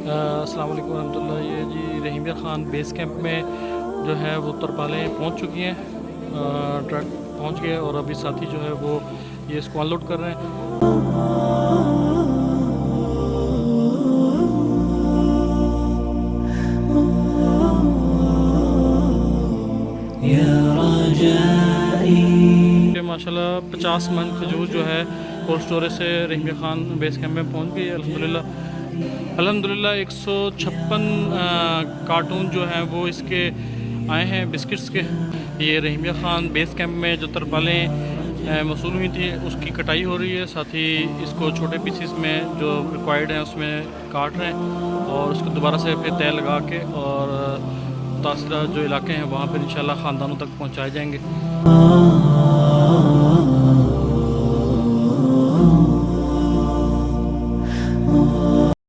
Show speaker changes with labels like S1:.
S1: अस्सलाम वालेकुम रहमतुल्लाह। ये जी रहीमिया ख़ान बेस कैंप में जो है वो तरपालें पहुंच चुकी हैं। ट्रक पहुंच गए और अभी साथी जो है वो ये इसको अनलोड कर रहे हैं। ये माशाल्लाह 50 मन खजूर जो है कोल्ड स्टोरेज से रहीमिया ख़ान बेस कैंप में पहुंच गई है अल्हम्दुलिल्लाह 156 कार्टून जो हैं वो इसके आए हैं बिस्किट्स के। ये रहीमिया ख़ान बेस कैंप में जो तरपालें मौसूल हुई थी उसकी कटाई हो रही है, साथ ही इसको छोटे पीसीस में जो रिक्वायर्ड हैं उसमें काट रहे हैं और उसको दोबारा से फिर तय लगा के और मुतासरा जो इलाके हैं वहाँ पर इंशाल्लाह ख़ानदानों तक पहुँचाए जाएंगे।